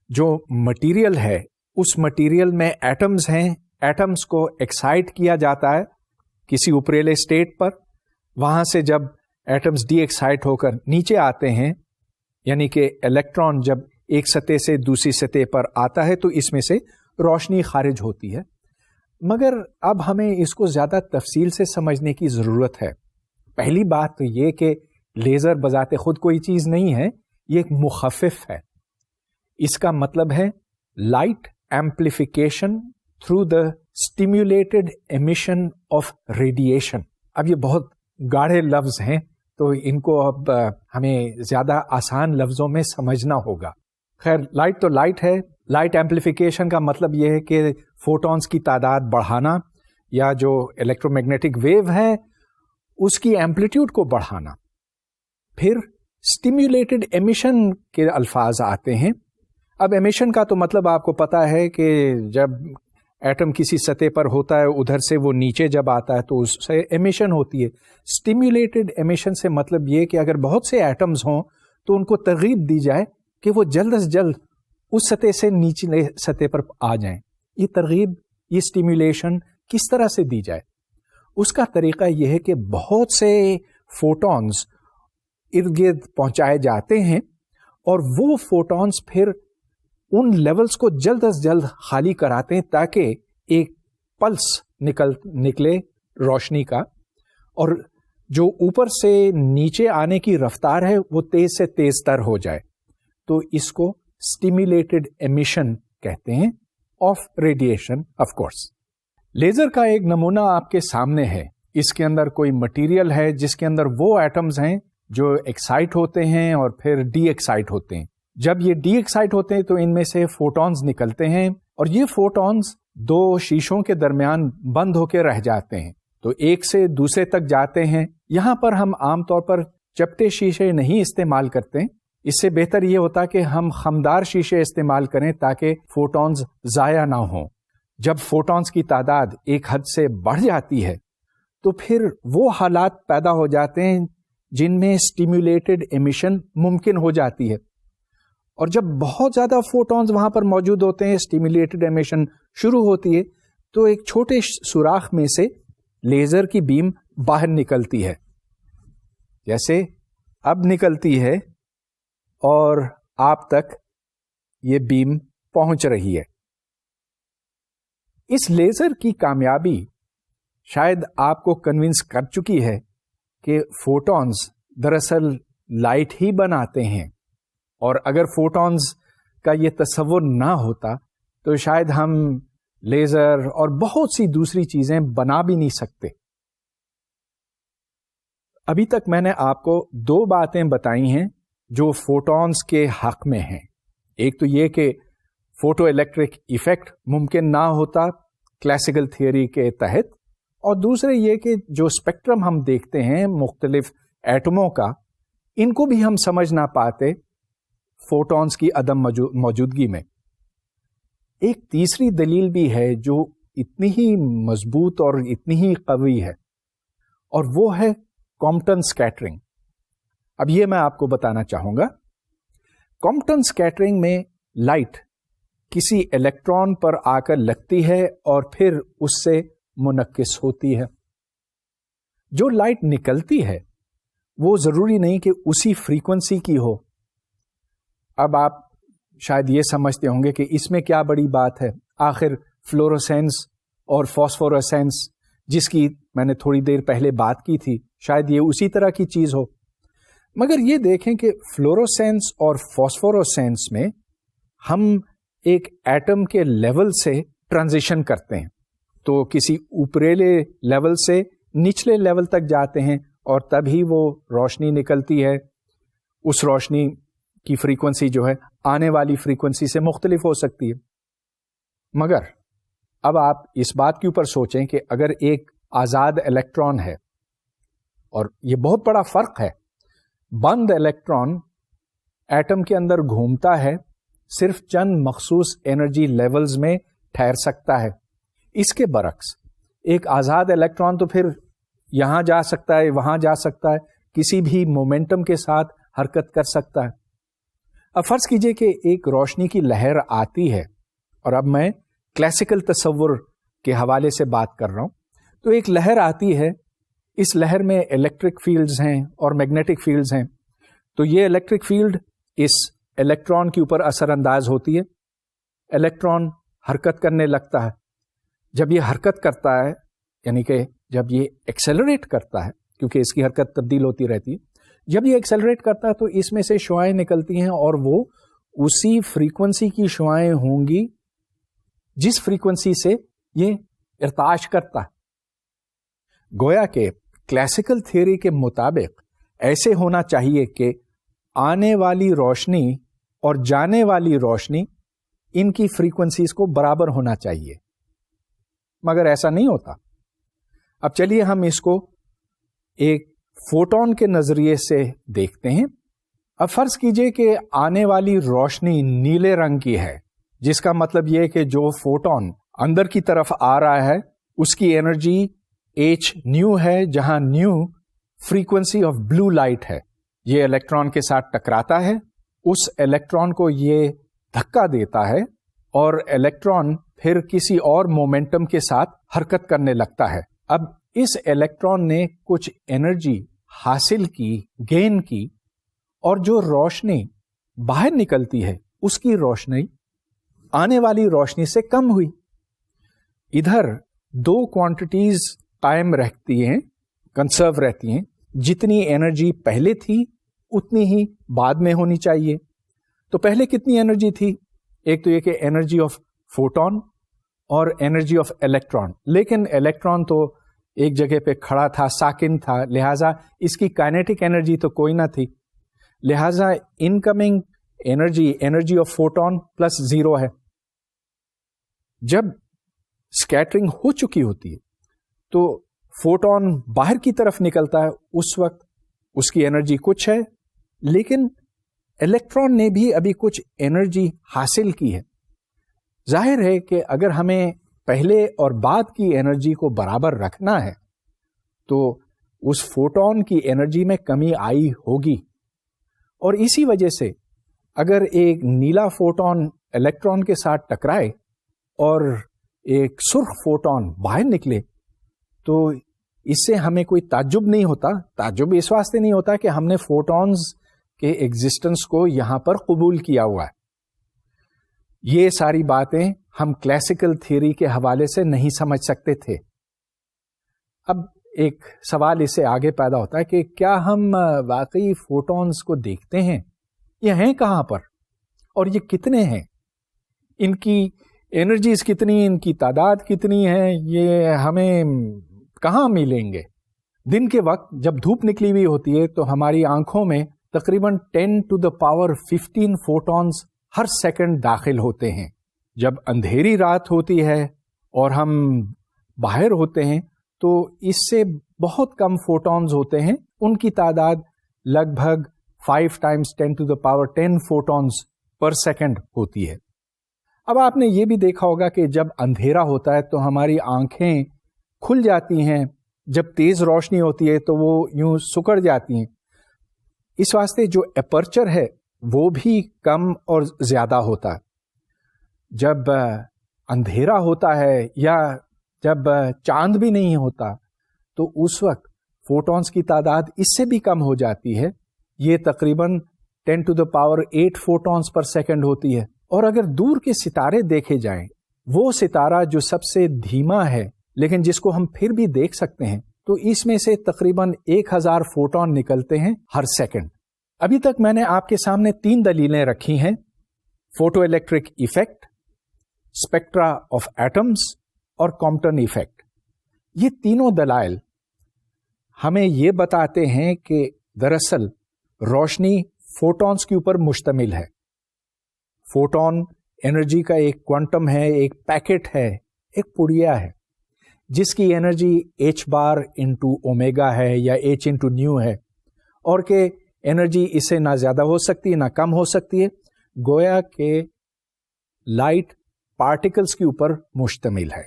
جو مٹیریل ہے اس مٹیریل میں ایٹمز ہیں. ایٹمز کو ایکسائٹ کیا جاتا ہے کسی اوپریلے اسٹیٹ پر. وہاں سے جب ایٹمز ڈی ایکسائٹ ہو کر نیچے آتے ہیں، یعنی کہ الیکٹران جب ایک سطح سے دوسری سطح پر آتا ہے تو اس میں سے روشنی خارج ہوتی ہے. مگر اب ہمیں اس کو زیادہ تفصیل سے سمجھنے کی ضرورت ہے. پہلی بات تو یہ کہ لیزر بذات خود کوئی چیز نہیں ہے، یہ ایک مخفف ہے. اس کا مطلب ہے light amplification through the stimulated emission of radiation. اب یہ بہت گاڑھے لفظ ہیں تو ان کو اب ہمیں زیادہ آسان لفظوں میں سمجھنا ہوگا. خیر، لائٹ تو لائٹ ہے. لائٹ ایمپلیفیکیشن کا مطلب یہ ہے کہ فوٹونز کی تعداد بڑھانا یا جو الیکٹرو میگنیٹک ویو ہے اس کی ایمپلیٹیوڈ کو بڑھانا. پھر اسٹیمولیٹڈ ایمیشن کے الفاظ آتے ہیں. اب ایمیشن کا تو مطلب آپ کو پتا ہے کہ جب ایٹم کسی سطح پر ہوتا ہے ادھر سے وہ نیچے جب آتا ہے تو اس سے ایمیشن ہوتی ہے. اسٹیمولیٹڈ ایمیشن سے مطلب یہ کہ اگر بہت سے ایٹمز ہوں تو ان کو ترغیب دی جائے کہ وہ جلد از جلد اس سطح سے نیچے سطح پر آ جائیں. یہ ترغیب، یہ اسٹیمولیشن کس طرح سے دی جائے؟ اس کا طریقہ یہ ہے کہ بہت سے فوٹونز ارد گرد پہنچائے جاتے ہیں اور وہ فوٹونز پھر ان لیولز کو جلد از جلد خالی کراتے ہیں تاکہ ایک پلس نکلے روشنی کا، اور جو اوپر سے نیچے آنے کی رفتار ہے وہ تیز سے تیز تر ہو جائے. تو اس کو اسٹیمولیٹڈ ایمیشن کہتے ہیں of radiation. Of course laser کا ایک نمونہ آپ کے سامنے ہے. اس کے اندر کوئی مٹیریل ہے جس کے اندر وہ ایٹمز ہیں جو ایکسائٹ ہوتے ہیں اور پھر ڈی ایکسائٹ ہوتے ہیں. جب یہ ڈی ایکسائٹ ہوتے ہیں تو ان میں سے فوٹونز نکلتے ہیں اور یہ فوٹونز دو شیشوں کے درمیان بند ہو کے رہ جاتے ہیں تو ایک سے دوسرے تک جاتے ہیں. یہاں پر ہم عام طور پر چپٹے شیشے نہیں استعمال کرتے. اس سے بہتر یہ ہوتا کہ ہم خمدار شیشے استعمال کریں تاکہ فوٹونز ضائع نہ ہوں. جب فوٹونز کی تعداد ایک حد سے بڑھ جاتی ہے تو پھر وہ حالات پیدا ہو جاتے ہیں جن میں اسٹیمولیٹڈ ایمیشن ممکن ہو جاتی ہے. اور جب بہت زیادہ فوٹونز وہاں پر موجود ہوتے ہیں، اسٹیمولیٹڈ ایمیشن شروع ہوتی ہے تو ایک چھوٹے سوراخ میں سے لیزر کی بیم باہر نکلتی ہے، جیسے اب نکلتی ہے اور آپ تک یہ بیم پہنچ رہی ہے. اس لیزر کی کامیابی شاید آپ کو کنونس کر چکی ہے کہ فوٹونز دراصل لائٹ ہی بناتے ہیں، اور اگر فوٹونز کا یہ تصور نہ ہوتا تو شاید ہم لیزر اور بہت سی دوسری چیزیں بنا بھی نہیں سکتے. ابھی تک میں نے آپ کو دو باتیں بتائی ہیں جو فوٹونز کے حق میں ہیں. ایک تو یہ کہ فوٹو الیکٹرک ایفیکٹ ممکن نہ ہوتا کلاسیکل تھیوری کے تحت، اور دوسرے یہ کہ جو اسپیکٹرم ہم دیکھتے ہیں مختلف ایٹموں کا، ان کو بھی ہم سمجھ نہ پاتے فوٹونز کی عدم موجودگی میں. ایک تیسری دلیل بھی ہے جو اتنی ہی مضبوط اور اتنی ہی قوی ہے، اور وہ ہے کامپٹن اسکیٹرنگ. اب یہ میں آپ کو بتانا چاہوں گا. کامپٹن اسکیٹرنگ میں لائٹ کسی الیکٹران پر آ کر لگتی ہے اور پھر اس سے منعکس ہوتی ہے. جو لائٹ نکلتی ہے وہ ضروری نہیں کہ اسی فریکوینسی کی ہو. اب آپ شاید یہ سمجھتے ہوں گے کہ اس میں کیا بڑی بات ہے، آخر فلوروسینس اور فاسفورسینس جس کی میں نے تھوڑی دیر پہلے بات کی تھی، شاید یہ اسی طرح کی چیز ہو. مگر یہ دیکھیں کہ فلوروسینس اور فاسفورسینس میں ہم ایک ایٹم کے لیول سے ٹرانزیشن کرتے ہیں، تو کسی اوپریلے لیول سے نچلے لیول تک جاتے ہیں اور تبھی وہ روشنی نکلتی ہے. اس روشنی کی فریکوینسی جو ہے آنے والی فریکوینسی سے مختلف ہو سکتی ہے. مگر اب آپ اس بات کے اوپر سوچیں کہ اگر ایک آزاد الیکٹران ہے، اور یہ بہت بڑا فرق ہے، بند الیکٹران ایٹم کے اندر گھومتا ہے، صرف چند مخصوص انرجی لیولز میں ٹھہر سکتا ہے. اس کے برعکس ایک آزاد الیکٹران تو پھر یہاں جا سکتا ہے، وہاں جا سکتا ہے، کسی بھی مومنٹم کے ساتھ حرکت کر سکتا ہے. اب فرض کیجئے کہ ایک روشنی کی لہر آتی ہے، اور اب میں کلاسیکل تصور کے حوالے سے بات کر رہا ہوں. تو ایک لہر آتی ہے، اس لہر میں الیکٹرک فیلڈز ہیں اور میگنیٹک فیلڈز ہیں. تو یہ الیکٹرک فیلڈ اس الیکٹران کے اوپر اثر انداز ہوتی ہے، الیکٹران حرکت کرنے لگتا ہے. جب یہ حرکت کرتا ہے، یعنی کہ جب یہ ایکسیلریٹ کرتا ہے، کیونکہ اس کی حرکت تبدیل ہوتی رہتی ہے، جب یہ ایکسیلریٹ کرتا ہے تو اس میں سے شعاعیں نکلتی ہیں اور وہ اسی فریکوینسی کی شعائیں ہوں گی جس فریکوینسی سے یہ ارتعاش کرتا ہے. گویا کہ کلاسیکل تھیوری کے مطابق ایسے ہونا چاہیے کہ آنے والی روشنی اور جانے والی روشنی ان کی فریکوینسیز کو برابر ہونا چاہیے، مگر ایسا نہیں ہوتا. اب چلیے ہم اس کو ایک فوٹون کے نظریے سے دیکھتے ہیں. اب فرض کیجئے کہ آنے والی روشنی نیلے رنگ کی ہے، جس کا مطلب یہ کہ جو فوٹون اندر کی طرف آ رہا ہے اس کی انرجی ایچ نیو ہے، جہاں nu frequency of blue light ہے. یہ الیکٹران کے ساتھ ٹکراتا ہے، اس الیکٹران کو یہ دھکا دیتا ہے اور الیکٹران پھر کسی اور مومنٹم کے ساتھ حرکت کرنے لگتا ہے. اب اس الیکٹران نے کچھ انرجی حاصل کی، گین کی، اور جو روشنی باہر نکلتی ہے اس کی روشنی آنے والی روشنی سے کم ہوئی. ادھر دو کوانٹیٹیز قائم رہتی ہیں، کنسرو رہتی ہیں. جتنی انرجی پہلے تھی اتنی ہی بعد میں ہونی چاہیے. تو پہلے کتنی انرجی تھی؟ ایک تو یہ کہ انرجی آف فوٹون اور انرجی آف الیکٹران. لیکن الیکٹران تو ایک جگہ پہ کھڑا تھا، ساکن تھا، لہذا اس کی کائنیٹک انرجی تو کوئی نہ تھی. لہذا incoming energy of photon plus 0 ہے. جب اسکیٹرنگ ہو چکی ہوتی ہے تو فوٹون باہر کی طرف نکلتا ہے، اس وقت اس کی انرجی کچھ ہے، لیکن الیکٹران نے بھی ابھی کچھ انرجی حاصل کی ہے. ظاہر ہے کہ اگر ہمیں پہلے اور بعد کی انرجی کو برابر رکھنا ہے تو اس فوٹون کی انرجی میں کمی آئی ہوگی. اور اسی وجہ سے اگر ایک نیلا فوٹون الیکٹران کے ساتھ ٹکرائے اور ایک سرخ فوٹون باہر نکلے تو اس سے ہمیں کوئی تعجب نہیں ہوتا. تعجب اس واسطے نہیں ہوتا کہ ہم نے فوٹونز کے ایگزسٹنس کو یہاں پر قبول کیا ہوا ہے. یہ ساری باتیں ہم کلاسیکل تھیوری کے حوالے سے نہیں سمجھ سکتے تھے. اب ایک سوال اس سے آگے پیدا ہوتا ہے کہ کیا ہم واقعی فوٹونز کو دیکھتے ہیں؟ یہ ہیں کہاں پر اور یہ کتنے ہیں؟ ان کی انرجیز کتنی، ان کی تعداد کتنی ہے، یہ ہمیں کہاں ملیں گے؟ دن کے وقت جب دھوپ نکلی ہوئی ہوتی ہے تو ہماری آنکھوں میں تقریباً 10⁻15 فوٹونز ہر سیکنڈ داخل ہوتے ہیں. جب اندھیری رات ہوتی ہے اور ہم باہر ہوتے ہیں تو اس سے بہت کم فوٹونز ہوتے ہیں. ان کی تعداد لگ بھگ 5 × 10⁻10 فوٹونز پر سیکنڈ ہوتی ہے. اب آپ نے یہ بھی دیکھا ہوگا کہ جب اندھیرا ہوتا ہے تو ہماری آنکھیں کھل جاتی ہیں، جب تیز روشنی ہوتی ہے تو وہ یوں سکڑ جاتی ہیں. اس واسطے جو اپرچر ہے وہ بھی کم اور زیادہ ہوتا ہے. جب اندھیرا ہوتا ہے یا جب چاند بھی نہیں ہوتا تو اس وقت فوٹونز کی تعداد اس سے بھی کم ہو جاتی ہے. یہ تقریباً 10⁸ فوٹونز پر سیکنڈ ہوتی ہے. اور اگر دور کے ستارے دیکھے جائیں، وہ ستارہ جو سب سے دھیما ہے لیکن جس کو ہم پھر بھی دیکھ سکتے ہیں، تو اس میں سے تقریباً 1000 فوٹون نکلتے ہیں ہر سیکنڈ. ابھی تک میں نے آپ کے سامنے 3 دلیلیں رکھی ہیں: photo electric effect, spectra of atoms اور کمپٹن ایفیکٹ. یہ تینوں دلائل ہمیں یہ بتاتے ہیں کہ دراصل روشنی فوٹونز کے اوپر مشتمل ہے. فوٹون انرجی کا ایک کوانٹم ہے، ایک پیکٹ ہے، ایک پڑیا ہے جس کی انرجی h⁻× ہے یا h⁻ ہے، اور کہ انرجی اس سے نہ زیادہ ہو سکتی نہ کم ہو سکتی ہے. گویا کہ لائٹ پارٹیکلز کے اوپر مشتمل ہے.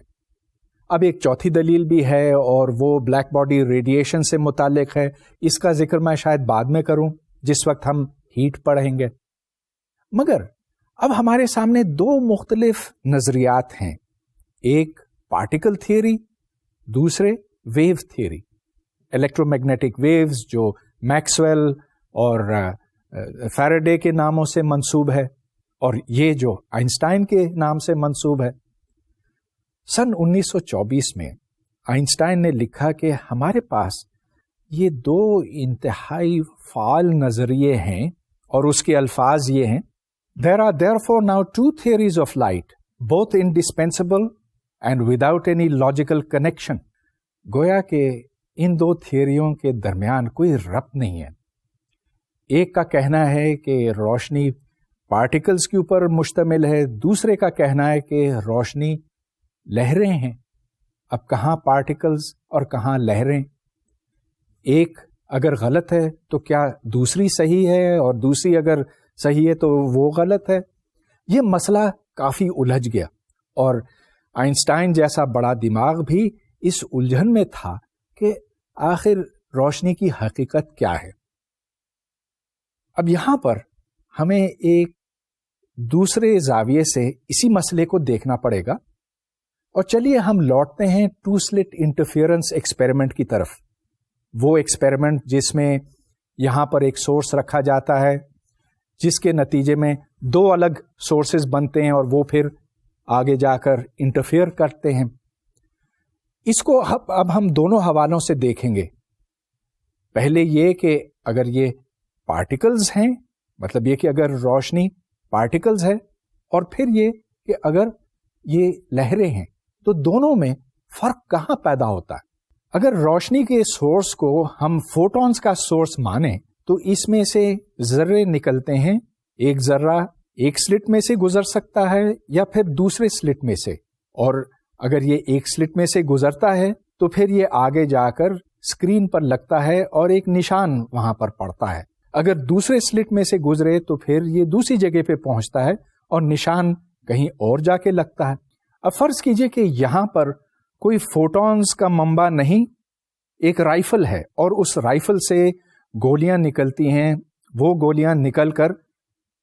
اب ایک چوتھی دلیل بھی ہے اور وہ بلیک باڈی ریڈیشن سے متعلق ہے. اس کا ذکر میں شاید بعد میں کروں جس وقت ہم ہیٹ پڑھیں گے. مگر اب ہمارے سامنے 2 مختلف نظریات ہیں، ایک پارٹیکل تھیوری، دوسرے wave theory. Electromagnetic waves جو میکسویل اور فیراڈے کے ناموں سے منسوب ہے، اور یہ جو آئنسٹائن کے نام سے منسوب ہے. سن 1924 میں آئنسٹائن نے لکھا کہ ہمارے پاس یہ 2 انتہائی فعال نظریے ہیں، اور اس کے الفاظ یہ ہیں: There are therefore now two theories of light, both indispensable and without any logical connection. گویا کہ ان دو تھیوریوں کے درمیان کوئی ربط نہیں ہے. ایک کا کہنا ہے کہ روشنی پارٹیکلز کے اوپر مشتمل ہے، دوسرے کا کہنا ہے کہ روشنی لہریں ہیں. اب کہاں پارٹیکلز اور کہاں لہریں؟ ایک اگر غلط ہے تو کیا دوسری صحیح ہے، اور دوسری اگر صحیح ہے تو وہ غلط ہے؟ یہ مسئلہ کافی الجھ گیا، اور آئنسٹائن جیسا بڑا دماغ بھی اس الجھن میں تھا کہ آخر روشنی کی حقیقت کیا ہے. اب یہاں پر ہمیں ایک دوسرے زاویے سے اسی مسئلے کو دیکھنا پڑے گا، اور چلیے ہم لوٹتے ہیں ٹو سلٹ انٹرفیئرنس ایکسپیریمنٹ کی طرف. وہ ایکسپیریمنٹ جس میں یہاں پر ایک سورس رکھا جاتا ہے، جس کے نتیجے میں دو الگ سورسز بنتے ہیں اور وہ پھر آگے جا کر انٹرفیئر کرتے ہیں. اس کو اب ہم دونوں حوالوں سے دیکھیں گے. پہلے یہ کہ اگر یہ پارٹیکلز ہیں، مطلب یہ کہ اگر روشنی پارٹیکلز ہے، اور پھر یہ کہ اگر یہ لہریں ہیں، تو دونوں میں فرق کہاں پیدا ہوتا ہے. اگر روشنی کے سورس کو ہم فوٹونز کا سورس مانیں تو اس میں سے ذرے نکلتے ہیں. ایک ذرہ ایک سلٹ میں سے گزر سکتا ہے یا پھر دوسرے سلٹ میں سے، اور اگر یہ ایک سلٹ میں سے گزرتا ہے تو پھر یہ آگے جا کر اسکرین پر لگتا ہے اور ایک نشان وہاں پر پڑتا ہے. اگر دوسرے سلٹ میں سے گزرے تو پھر یہ دوسری جگہ پہ پہنچتا ہے اور نشان کہیں اور جا کے لگتا ہے. اب فرض کیجئے کہ یہاں پر کوئی فوٹونز کا منبع نہیں، ایک رائفل ہے، اور اس رائفل سے گولیاں نکلتی ہیں. وہ گولیاں نکل کر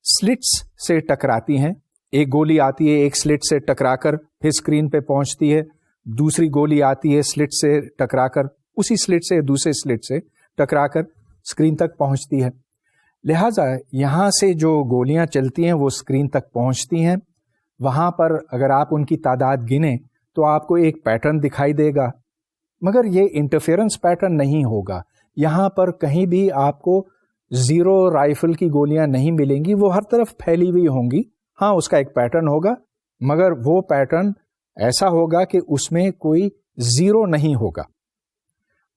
سلٹس سے ٹکراتی ہیں. ایک گولی آتی ہے ایک سلٹ سے ٹکرا کر پھر اسکرین پہ پہنچتی ہے، دوسری گولی آتی ہے سلٹ سے ٹکرا کر اسی سلٹ سے دوسرے سلٹ سے ٹکرا کر اسکرین تک پہنچتی ہے. لہذا یہاں سے جو گولیاں چلتی ہیں وہ اسکرین تک پہنچتی ہیں. وہاں پر اگر آپ ان کی تعداد گنیں تو آپ کو ایک پیٹرن دکھائی دے گا، مگر یہ انٹرفیئرنس پیٹرن نہیں ہوگا. یہاں پر کہیں بھی آپ کو زیرو رائفل کی گولیاں نہیں ملیں گی، وہ ہر طرف پھیلی ہوئی ہوں گی. ہاں اس کا ایک پیٹرن ہوگا، مگر وہ پیٹرن ایسا ہوگا کہ اس میں کوئی زیرو نہیں ہوگا.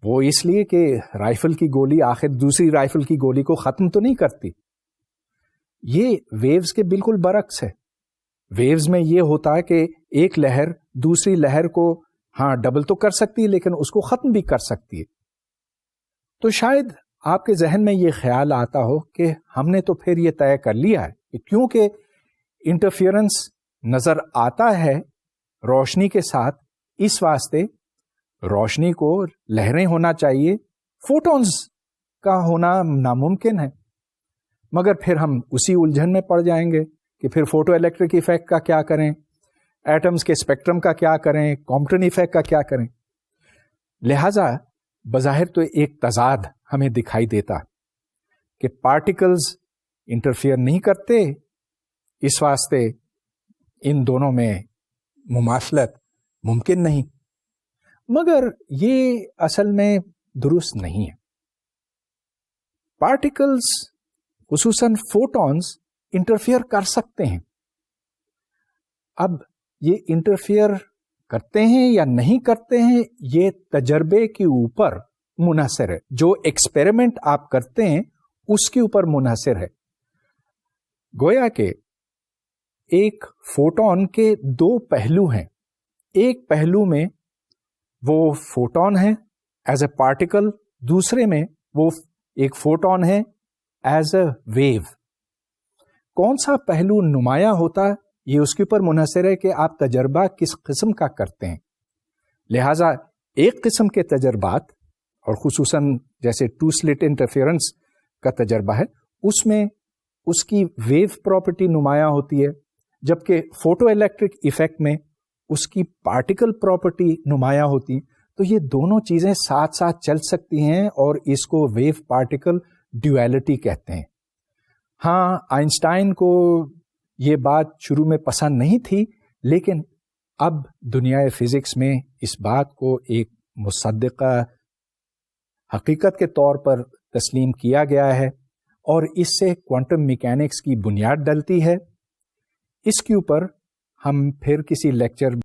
وہ اس لیے کہ رائفل کی گولی آخر دوسری رائفل کی گولی کو ختم تو نہیں کرتی. یہ ویوز کے بالکل برعکس ہے. ویوز میں یہ ہوتا ہے کہ ایک لہر دوسری لہر کو ہاں ڈبل تو کر سکتی ہے لیکن اس کو ختم بھی کر سکتی ہے. تو شاید آپ کے ذہن میں یہ خیال آتا ہو کہ ہم نے تو پھر یہ طے کر لیا ہے کہ کیونکہ انٹرفیئرنس نظر آتا ہے روشنی کے ساتھ، اس واسطے روشنی کو لہریں ہونا چاہیے، فوٹونز کا ہونا ناممکن ہے. مگر پھر ہم اسی الجھن میں پڑ جائیں گے کہ پھر فوٹو الیکٹرک ایفیکٹ کا کیا کریں، ایٹمز کے اسپیکٹرم کا کیا کریں، کامپٹن ایفیکٹ کا کیا کریں. لہذا بظاہر تو ایک تضاد ہمیں دکھائی دیتا کہ پارٹیکلز انٹرفیئر نہیں کرتے، اس واسطے ان دونوں میں مماثلت ممکن نہیں. مگر یہ اصل میں درست نہیں ہے. پارٹیکلز خصوصاً فوٹونز انٹرفیئر کر سکتے ہیں. اب یہ انٹرفیئر کرتے ہیں یا نہیں کرتے ہیں یہ تجربے کے اوپر منحصر ہے. جو ایکسپیریمنٹ آپ کرتے ہیں اس کے اوپر منحصر ہے. گویا کہ ایک فوٹون کے دو پہلو ہیں. ایک پہلو میں وہ فوٹون ہے ایز اے پارٹیکل، دوسرے میں وہ ایک فوٹون ہے ایز اے ویو. کون سا پہلو نمایاں ہوتا ہے یہ اس کے اوپر منحصر ہے کہ آپ تجربہ کس قسم کا کرتے ہیں. لہذا ایک قسم کے تجربات، اور خصوصاً جیسے ٹو سلٹ انٹرفیئرنس کا تجربہ ہے، اس میں اس کی ویو پراپرٹی نمایاں ہوتی ہے، جبکہ فوٹو الیکٹرک ایفیکٹ میں اس کی پارٹیکل پراپرٹی نمایاں ہوتی. تو یہ دونوں چیزیں ساتھ ساتھ چل سکتی ہیں اور اس کو ویو پارٹیکل ڈیویلٹی کہتے ہیں. ہاں آئنسٹائن کو یہ بات شروع میں پسند نہیں تھی، لیکن اب دنیا فزکس میں اس بات کو ایک مصدقہ حقیقت کے طور پر تسلیم کیا گیا ہے، اور اس سے کوانٹم میکینکس کی بنیاد ڈلتی ہے. اس کے اوپر ہم پھر کسی لیکچر